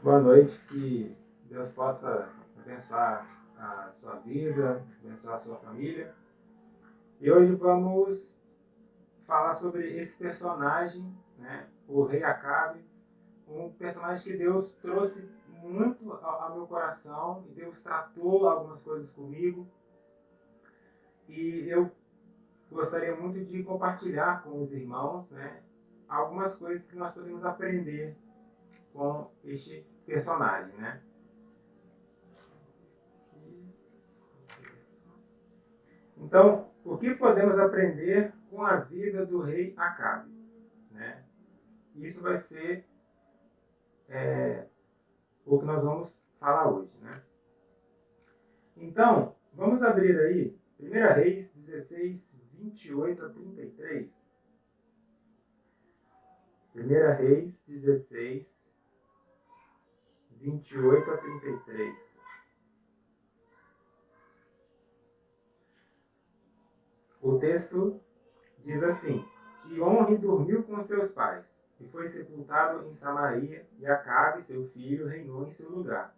Boa noite, que Deus possa abençoar a sua vida, abençoar a sua família. E hoje vamos falar sobre esse personagem, né, o rei Acabe, um personagem que Deus trouxe muito ao meu coração e Deus tratou algumas coisas comigo. E eu gostaria muito de compartilhar com os irmãos, né, algumas coisas que nós podemos aprender com este personagem, né? Então, o que podemos aprender com a vida do rei Acabe? Né? Isso vai ser o que nós vamos falar hoje. Né? Então, vamos abrir aí 1 Reis 16, 28 a 33. 1 Reis 16, 28 a 33. O texto diz assim: E Onre dormiu com seus pais, e foi sepultado em Samaria, e Acabe, seu filho, reinou em seu lugar.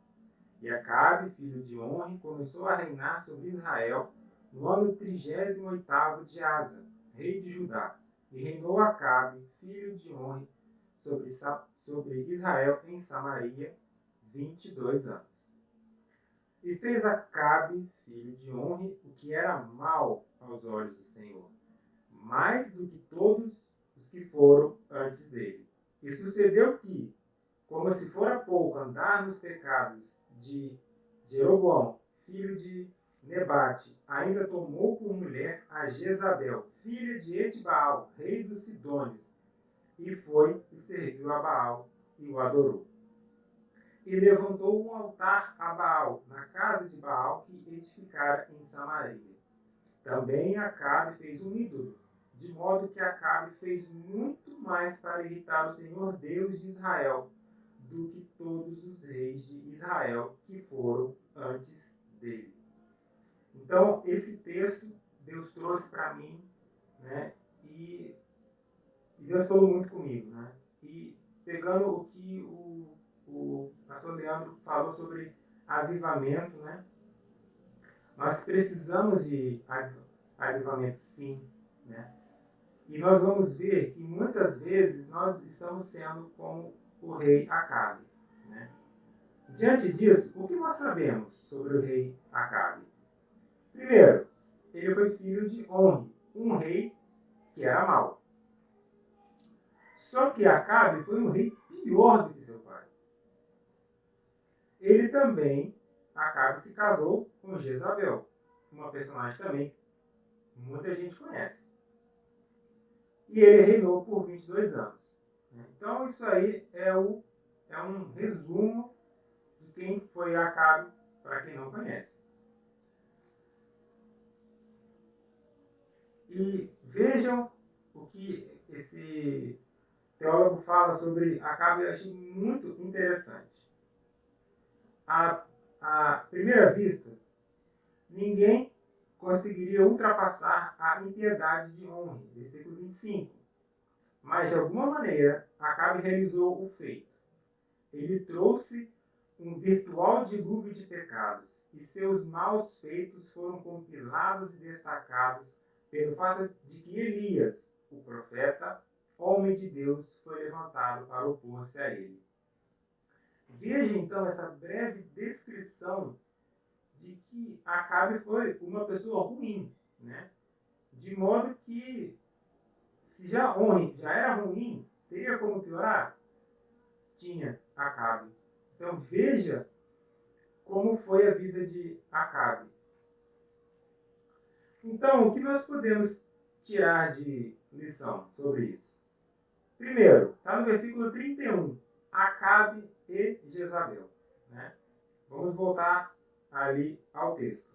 E Acabe, filho de Onre, começou a reinar sobre Israel no ano 38º de Asa, rei de Judá. E reinou Acabe, filho de Onre, sobre Israel em Samaria 22 anos. E fez Acabe, filho de Onre, o que era mal aos olhos do Senhor, mais do que todos os que foram antes dele. E sucedeu que, como se fora pouco andar nos pecados de Jeroboão, filho de Nebate, ainda tomou por mulher a Jezabel, filha de Etbaal, rei dos Sidônios, e foi e serviu a Baal e o adorou. E levantou um altar a Baal, na casa de Baal, que edificara em Samaria. Também Acabe fez um ídolo, de modo que Acabe fez muito mais para irritar o Senhor Deus de Israel do que todos os reis de Israel que foram antes dele. Então, esse texto Deus trouxe para mim, né? E Deus falou muito comigo, né? E pegando o que o pastor Leandro falou sobre avivamento, né? Nós precisamos de avivamento, sim, né? E nós vamos ver que muitas vezes nós estamos sendo como o rei Acabe, né? Diante disso, o que nós sabemos sobre o rei Acabe? Primeiro, ele foi filho de Onre, um rei que era mau. Só que Acabe foi um rei pior do que seu pai. Ele também, Acabe, se casou com Jezabel, uma personagem também que muita gente conhece. E ele reinou por 22 anos. Então, isso aí é um resumo de quem foi Acabe, para quem não conhece. E vejam o que esse teólogo fala sobre Acabe, eu achei muito interessante. À primeira vista, ninguém conseguiria ultrapassar a impiedade de Onre, versículo 25. Mas, de alguma maneira, Acabe realizou o feito. Ele trouxe um virtual dilúvio de pecados, e seus maus feitos foram compilados e destacados pelo fato de que Elias, o profeta, homem de Deus, foi levantado para opor-se a ele. Veja então essa breve descrição de que Acabe foi uma pessoa ruim, né? De modo que, se já era ruim, teria como piorar? Tinha Acabe. Então veja como foi a vida de Acabe. Então, o que nós podemos tirar de lição sobre isso? Primeiro, está no versículo 31, Acabe e Jezabel. Né? Vamos voltar ali ao texto.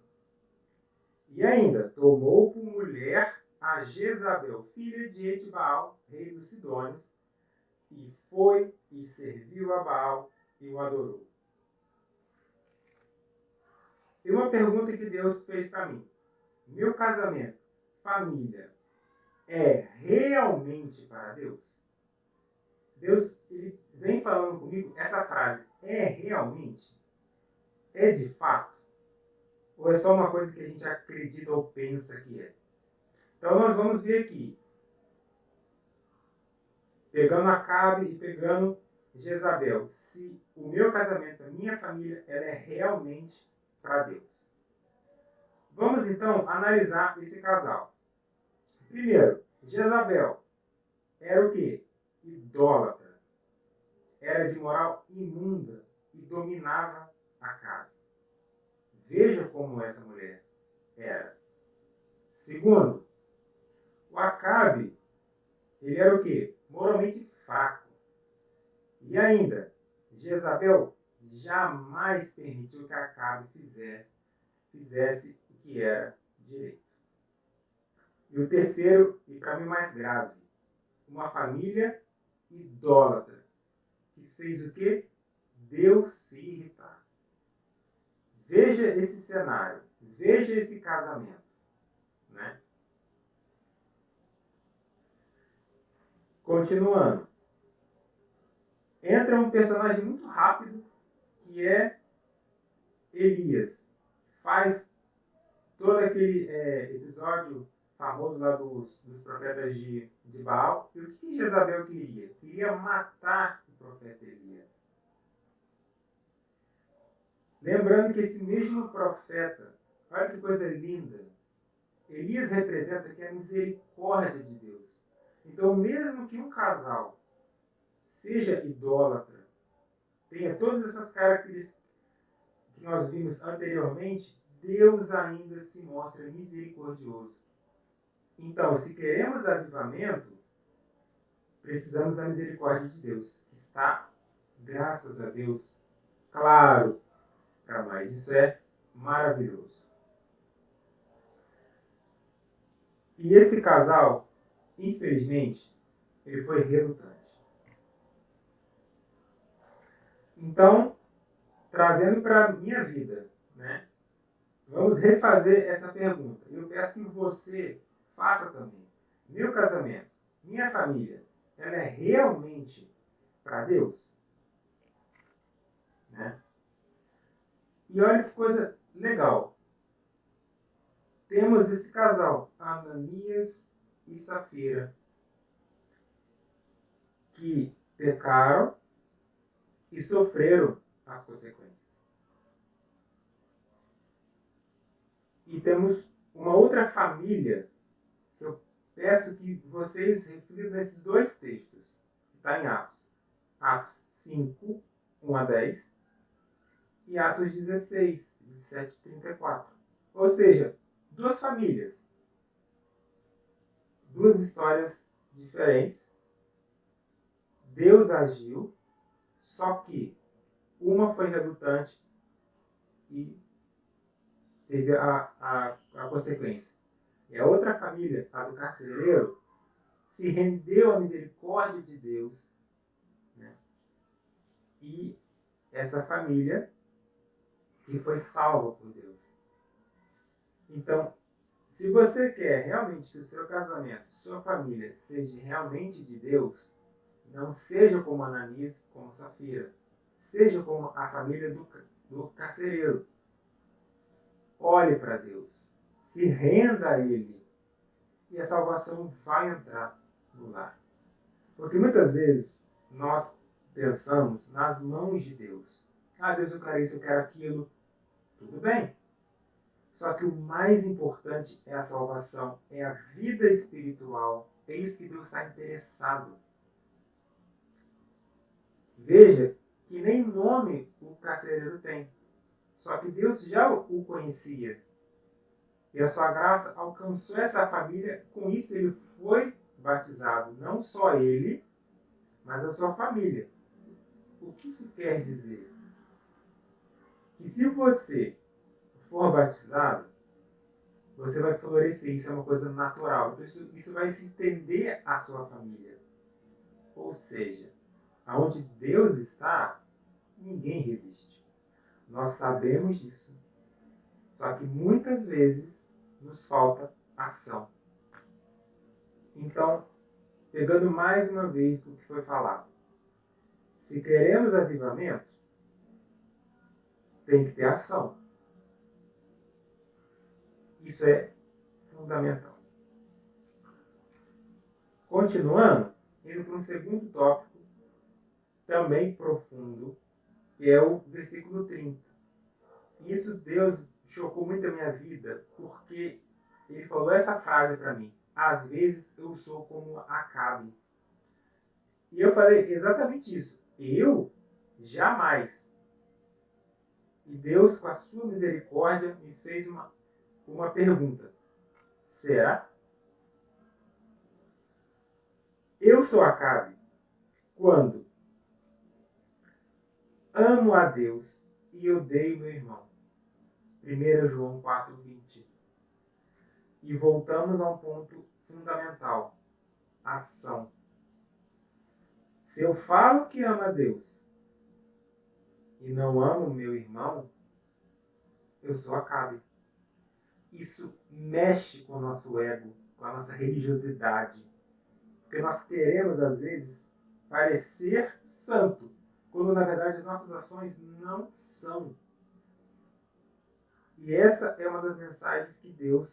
E ainda, tomou por mulher a Jezabel, filha de Etbaal, rei dos Sidônios, e foi e serviu a Baal e o adorou. E uma pergunta que Deus fez para mim. Meu casamento, família, é realmente para Deus? Deus ele vem falando comigo essa frase. é realmente? É de fato? Ou é só uma coisa que a gente acredita ou pensa que é? Então nós vamos ver aqui, pegando Acabe e pegando Jezabel, se o meu casamento, a minha família, ela é realmente para Deus. Vamos então analisar esse casal. Primeiro, Jezabel era o quê? Idólatra. Era de moral imunda e dominava Acabe. Veja como essa mulher era. Segundo, o Acabe, ele era o quê? Moralmente fraco. E ainda, Jezabel jamais permitiu que Acabe fizesse o que era direito. E o terceiro, e para mim mais grave, uma família idólatra, que fez o quê? Deus se irritar. Veja esse cenário, veja esse casamento, né? Continuando. Entra um personagem muito rápido, que é Elias. Faz todo aquele episódio famoso lá dos profetas de Baal. E o que Jezabel queria? Queria matar o profeta Elias. Lembrando que esse mesmo profeta, olha que coisa linda, Elias representa que é a misericórdia de Deus. Então, mesmo que um casal seja idólatra, tenha todas essas características que nós vimos anteriormente, Deus ainda se mostra misericordioso. Então, se queremos avivamento, precisamos da misericórdia de Deus, que está, graças a Deus, claro para nós. Isso é maravilhoso. E esse casal, infelizmente, ele foi relutante. Então, trazendo para a minha vida, né? Vamos refazer essa pergunta. Eu peço que você faça também. Meu casamento, minha família, ela é realmente para Deus? Né? E olha que coisa legal. Temos esse casal, Ananias e Safira, que pecaram e sofreram as consequências. E temos uma outra família que eu peço que vocês reflitam nesses dois textos. Está em Atos. Atos 5, 1 a 10 e Atos 16, 27 e 34. Ou seja, duas famílias. Duas histórias diferentes. Deus agiu, só que uma foi relutante e teve a consequência. E a outra família, a do carcereiro, se rendeu à misericórdia de Deus. Né? E essa família que foi salva por Deus. Então, se você quer realmente que o seu casamento, sua família, seja realmente de Deus, não seja como Ananias, como Safira. Seja como a família do carcereiro. Olhe para Deus. Se renda a Ele. E a salvação vai entrar no lar. Porque muitas vezes nós pensamos nas mãos de Deus. Ah, Deus, eu quero isso, eu quero aquilo. Tudo bem. Só que o mais importante é a salvação, é a vida espiritual. É isso que Deus está interessado. Veja que nem nome o carcereiro tem. Só que Deus já o conhecia. E a sua graça alcançou essa família. Com isso ele foi batizado. Não só ele, mas a sua família. O que isso quer dizer? Que se você for batizado, você vai florescer. Isso é uma coisa natural. Então isso vai se estender à sua família. Ou seja, aonde Deus está, ninguém resiste. Nós sabemos disso. Só que muitas vezes nos falta ação. Então, pegando mais uma vez o que foi falado. Se queremos avivamento, tem que ter ação. Isso é fundamental. Continuando, indo para um segundo tópico, também profundo, que é o versículo 30. Isso Deus chocou muito a minha vida, porque ele falou essa frase para mim: às vezes eu sou como Acabe. E eu falei exatamente isso. Eu jamais. E Deus, com a sua misericórdia, me fez uma pergunta. Será? Eu sou Acabe quando amo a Deus e odeio meu irmão. 1 João 4:20. E voltamos a um ponto fundamental. Ação. Se eu falo que amo a Deus e não amo meu irmão, eu sou Acabe. Isso mexe com o nosso ego, com a nossa religiosidade. Porque nós queremos, às vezes, parecer santo, quando na verdade nossas ações não são. E essa é uma das mensagens que Deus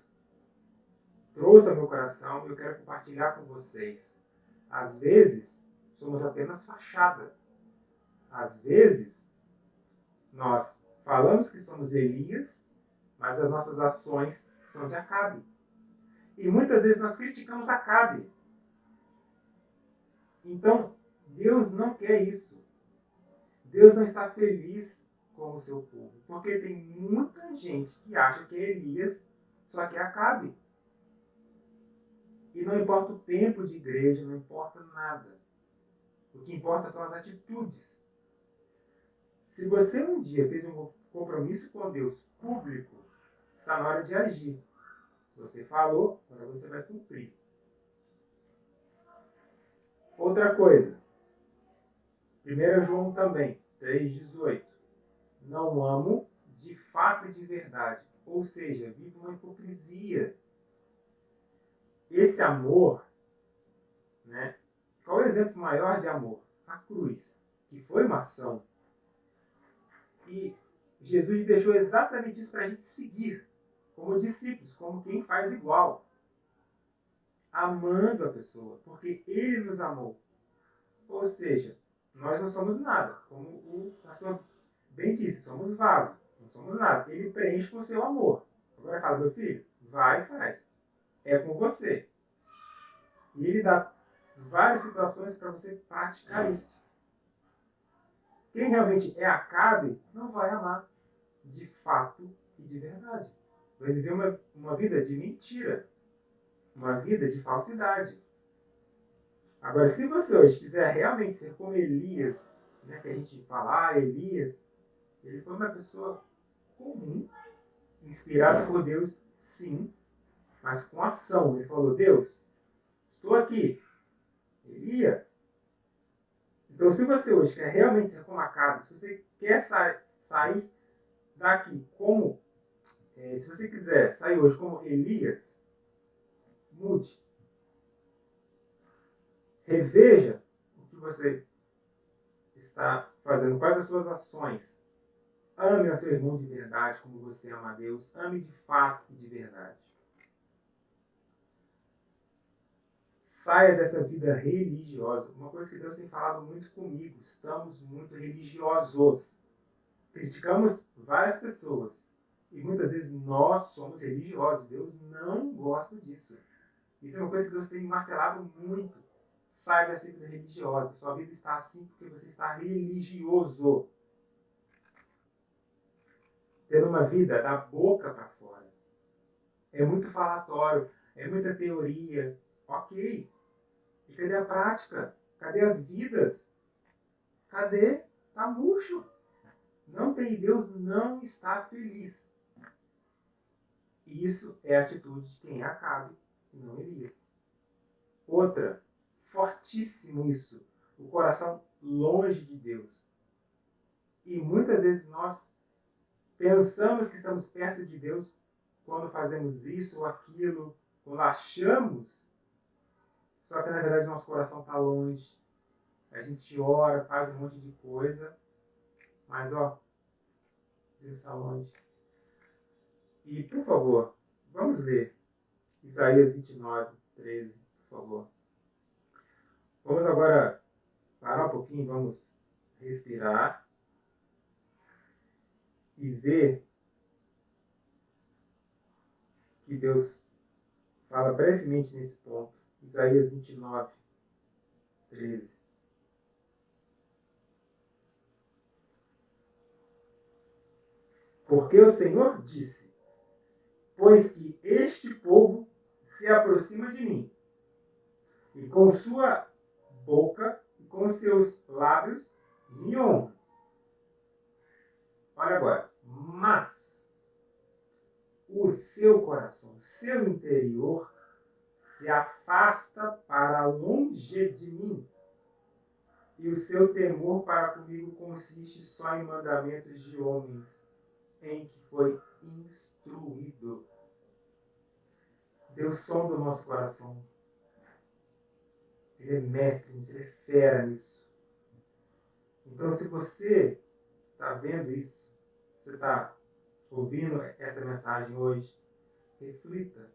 trouxe ao meu coração e eu quero compartilhar com vocês. Às vezes, somos apenas fachada. Às vezes, nós falamos que somos Elias, mas as nossas ações são de Acabe. E muitas vezes nós criticamos Acabe. Então, Deus não quer isso. Deus não está feliz com o seu povo. Porque tem muita gente que acha que é Elias, só que é Acabe. E não importa o tempo de igreja, não importa nada. O que importa são as atitudes. Se você um dia fez um compromisso com Deus público, está na hora de agir. Você falou, agora você vai cumprir. Outra coisa. 1 João também, 3,18. Não amo de fato e de verdade. Ou seja, vivo uma hipocrisia. Esse amor, né? Qual é o exemplo maior de amor? A cruz, que foi uma ação. E Jesus deixou exatamente isso para a gente seguir, como discípulos, como quem faz igual. Amando a pessoa, porque Ele nos amou. Ou seja, nós não somos nada. Como o pastor bem disse, somos vaso. Não somos nada. Ele preenche com o seu amor. Agora fala, meu filho, vai e faz. É com você. E ele dá várias situações para você praticar isso. Quem realmente é Acabe não vai amar de fato e de verdade. Vai viver uma vida de mentira. Uma vida de falsidade. Agora, se você hoje quiser realmente ser como Elias, né, que a gente fala, Elias, ele foi uma pessoa comum, inspirada por Deus, sim, mas com ação. Ele falou, Deus, estou aqui. Ele ia. Então, se você hoje quer realmente ser como Acabe, se você quer sair daqui como, se você quiser sair hoje como Elias, mude. Reveja o que você está fazendo, quais as suas ações. Ame a seu irmão de verdade como você ama a Deus. Ame de fato e de verdade. Saia dessa vida religiosa. Uma coisa que Deus tem falado muito comigo. Estamos muito religiosos. Criticamos várias pessoas. E muitas vezes nós somos religiosos. Deus não gosta disso. Isso é uma coisa que Deus tem martelado muito. Saia dessa vida religiosa. Sua vida está assim porque você está religioso. Tendo uma vida da boca para fora. É muito falatório, é muita teoria. Ok. E cadê a prática? Cadê as vidas? Cadê? Está murcho. Não tem, Deus não está feliz. E isso é a atitude de quem é Acabe e não Elias. Outra, fortíssimo isso, o coração longe de Deus. E muitas vezes nós pensamos que estamos perto de Deus quando fazemos isso ou aquilo, quando achamos, só que na verdade nosso coração está longe. A gente ora, faz um monte de coisa, mas Deus está longe. E, por favor, vamos ler Isaías 29, 13, por favor. Vamos agora parar um pouquinho, vamos respirar e ver que Deus fala brevemente nesse ponto. Isaías 29, 13. Porque o Senhor disse: pois que este povo se aproxima de mim, e com sua boca e com seus lábios me honra. Olha agora. Mas o seu coração, o seu interior, se afasta para longe de mim, e o seu temor para comigo consiste só em mandamentos de homens, em que foi instruído. Deus sonda o nosso coração. Ele é mestre nisso, ele é fera nisso. Então, se você está vendo isso, você está ouvindo essa mensagem hoje, reflita.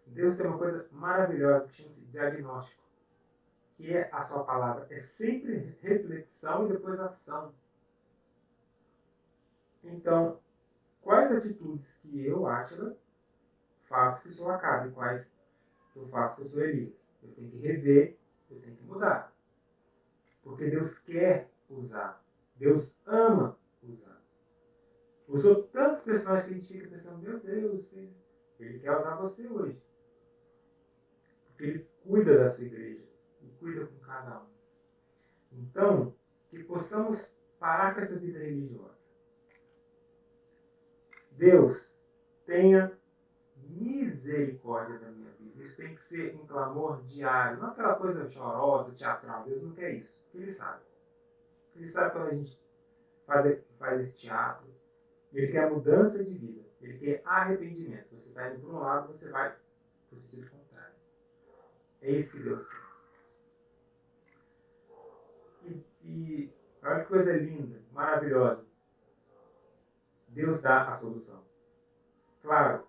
Deus tem uma coisa maravilhosa que chama-se diagnóstico, que é a sua palavra. É sempre reflexão e depois ação. Então, quais atitudes que eu, Átila, faço que o Senhor acabe? Quais eu faço que eu sou Elias? Eu tenho que rever, eu tenho que mudar. Porque Deus quer usar. Deus ama usar. Usou tantos personagens que a gente fica pensando, meu Deus, ele quer usar você hoje. Porque ele cuida da sua igreja. Ele cuida com cada um. Então, que possamos parar com essa vida religiosa. Deus, tenha misericórdia da minha vida. Isso tem que ser um clamor diário. Não aquela coisa chorosa, teatral. Deus não quer isso. Ele sabe. Ele sabe quando a gente faz esse teatro. Ele quer mudança de vida. Ele quer arrependimento. Você está indo para um lado, você vai para o sentido contrário. É isso que Deus quer. E olha que coisa linda, maravilhosa. Deus dá a solução. Claro,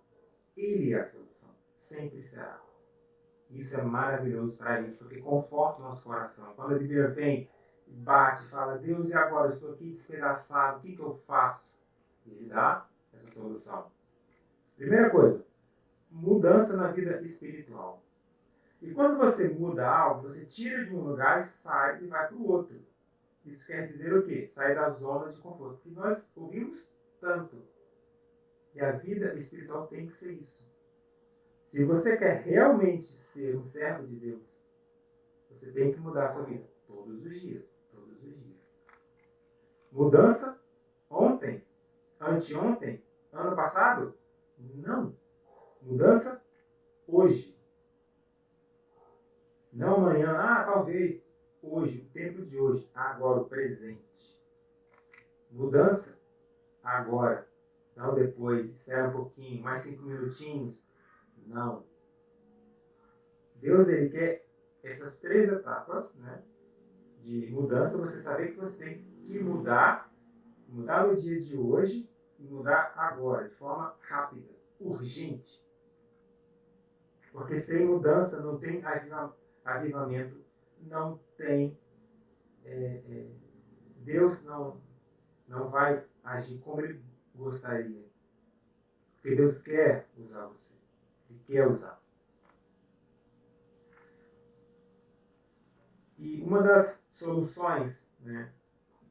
Ele é a solução. Sempre será. Isso é maravilhoso para a gente, porque conforta o nosso coração. Quando a Bíblia vem e bate e fala, Deus, e agora? Eu estou aqui despedaçado, o que eu faço? Ele dá essa solução. Primeira coisa, mudança na vida espiritual. E quando você muda algo, você tira de um lugar e sai e vai para o outro. Isso quer dizer o quê? Sair da zona de conforto. Porque nós ouvimos tanto. E a vida espiritual tem que ser isso. Se você quer realmente ser um servo de Deus, você tem que mudar a sua vida todos os dias. Todos os dias. Mudança ontem, anteontem, ano passado? Não. Mudança hoje. Não amanhã, talvez hoje, o tempo de hoje, agora, o presente. Mudança agora, não depois, espera um pouquinho, mais 5 minutinhos. Não. Deus, ele quer essas 3 etapas, né, de mudança, você saber que você tem que mudar no dia de hoje e mudar agora, de forma rápida, urgente. Porque sem mudança não tem avivamento, não tem... Deus não vai agir como Ele gostaria. Porque Deus quer usar você. Ele quer usar. E uma das soluções, né?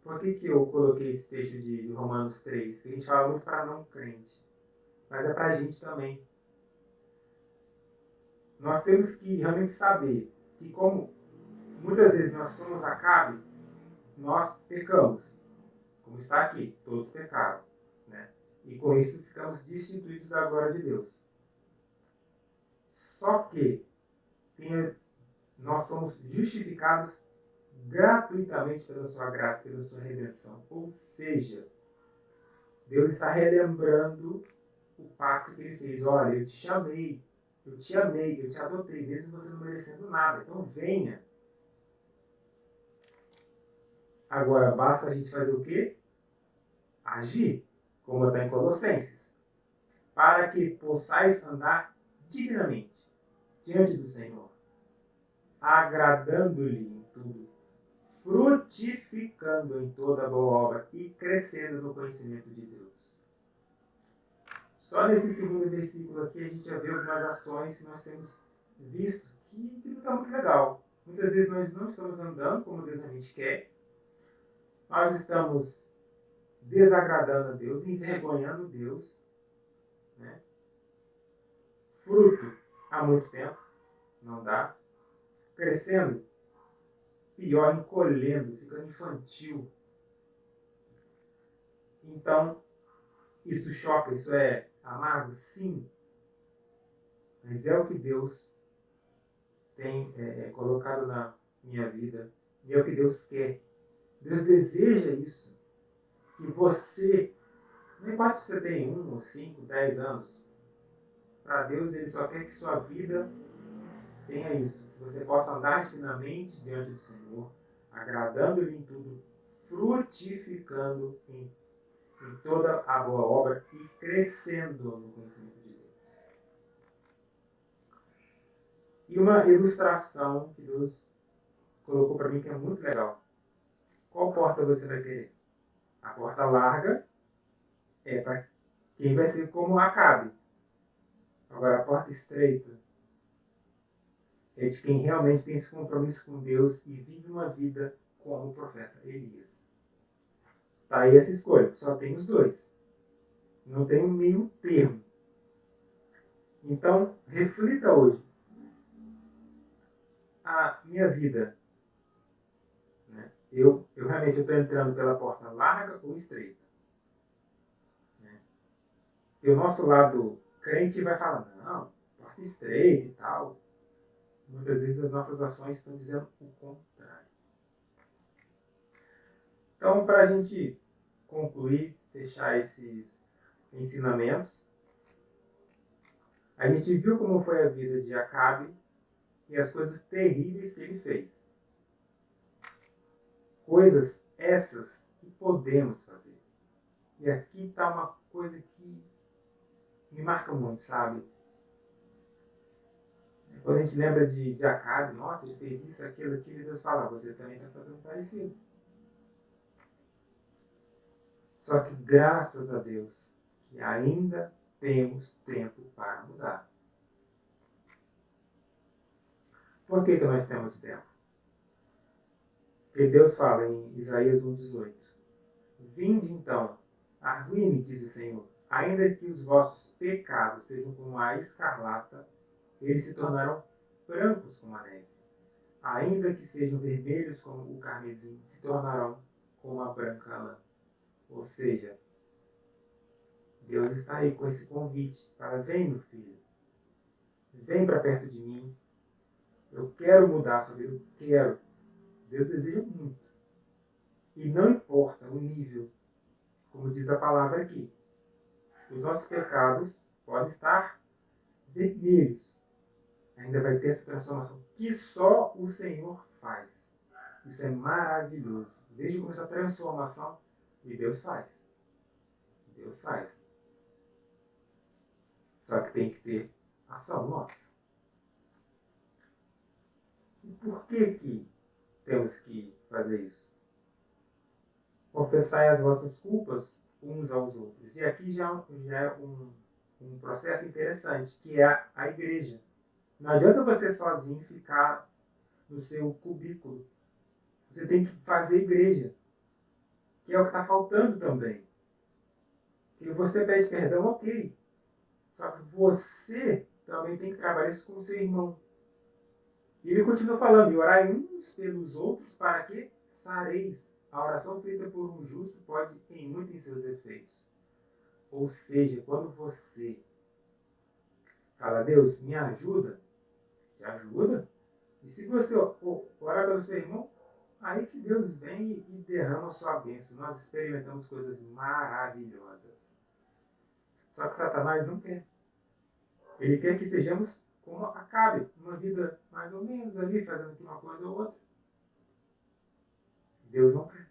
Por que eu coloquei esse texto de Romanos 3? Que a gente fala muito para não crente. Mas é para a gente também. Nós temos que realmente saber que como muitas vezes nós somos Acabe, nós pecamos. Como está aqui, todos pecaram. Né? E com isso ficamos destituídos da glória de Deus. Só que nós somos justificados gratuitamente pela sua graça, pela sua redenção. Ou seja, Deus está relembrando o pacto que Ele fez. Olha, eu te chamei, eu te amei, eu te adotei, mesmo você não merecendo nada. Então venha. Agora, basta a gente fazer o quê? Agir. como está em Colossenses, para que possais andar dignamente diante do Senhor, agradando-lhe em tudo, frutificando em toda boa obra e crescendo no conhecimento de Deus. Só nesse segundo versículo aqui a gente já vê algumas ações que nós temos visto que não está muito legal. Muitas vezes nós não estamos andando como Deus a gente quer, nós estamos desagradando a Deus, envergonhando Deus, né? Fruto há muito tempo, não dá. Crescendo, pior, encolhendo, ficando infantil. Então, isso choca, isso é amargo? Sim. Mas é o que Deus tem colocado na minha vida. E é o que Deus quer. Deus deseja isso. Que você, não importa se você tem 1, ou 5, 10 anos, para Deus Ele só quer que sua vida tenha isso. Que você possa andar dignamente diante do Senhor, agradando-lhe em tudo, frutificando em toda a boa obra e crescendo no conhecimento de Deus. E uma ilustração que Deus colocou para mim que é muito legal. Qual porta você vai querer? A porta larga é para quem vai ser como Acabe. Agora, a porta estreita é de quem realmente tem esse compromisso com Deus e vive uma vida como o profeta Elias. Tá aí essa escolha. Só tem os dois. Não tem um meio termo. Então, reflita hoje. A minha vida, né? Eu realmente estou entrando pela porta larga ou estreita. Né? E o nosso lado crente vai falar, não, porta estreita e tal. Muitas vezes as nossas ações estão dizendo o contrário. Então, para a gente concluir, fechar esses ensinamentos, a gente viu como foi a vida de Acabe e as coisas terríveis que ele fez. Coisas essas que podemos fazer. E aqui está uma coisa que me marca muito, sabe? Quando a gente lembra de Acabe, nossa, ele fez isso, aquilo, e Deus fala, você também está fazendo parecido. Só que graças a Deus, que ainda temos tempo para mudar. Por que nós temos tempo? Porque Deus fala em Isaías 1,18: Vinde então, argue-me, diz o Senhor, ainda que os vossos pecados sejam como a escarlata, eles se tornarão brancos como a neve. Ainda que sejam vermelhos como o carmesim, se tornarão como a branca lã. Ou seja, Deus está aí com esse convite para vem, meu filho, vem para perto de mim. Eu quero mudar a sua vida, eu quero. Deus deseja muito. E não importa o nível, como diz a palavra aqui. Os nossos pecados podem estar vermelhos. Ainda vai ter essa transformação que só o Senhor faz. Isso é maravilhoso. Veja como essa transformação e Deus faz. Deus faz. Só que tem que ter ação nossa. E por que temos que fazer isso? Confessai as vossas culpas uns aos outros. E aqui já é um processo interessante, que é a igreja. Não adianta você sozinho ficar no seu cubículo. Você tem que fazer igreja, que é o que está faltando também. Que você pede perdão, ok. Só que você também tem que trabalhar isso com o seu irmão. E ele continua falando, e orai uns pelos outros para que sareis. A oração feita por um justo pode ter muito em seus efeitos. Ou seja, quando você fala, Deus, me ajuda, te ajuda. E se você orar pelo seu irmão, aí que Deus vem e derrama a sua bênção. Nós experimentamos coisas maravilhosas. Só que Satanás não quer. Ele quer que sejamos como Acabe, uma vida mais ou menos ali, fazendo aqui uma coisa ou outra. Deus não quer.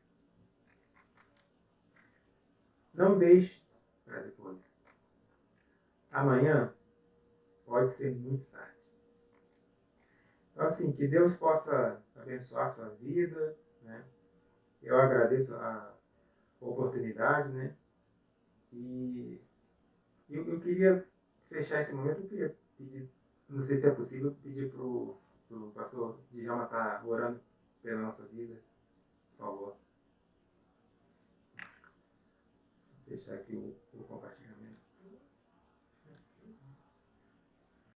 Não deixe para depois. Amanhã pode ser muito tarde. Então, assim, que Deus possa abençoar a sua vida, né? Eu agradeço a oportunidade, né? E eu queria fechar esse momento, eu queria pedir, não sei se é possível, pedir para o pastor Djalma estar orando pela nossa vida, por favor. Vou fechar aqui o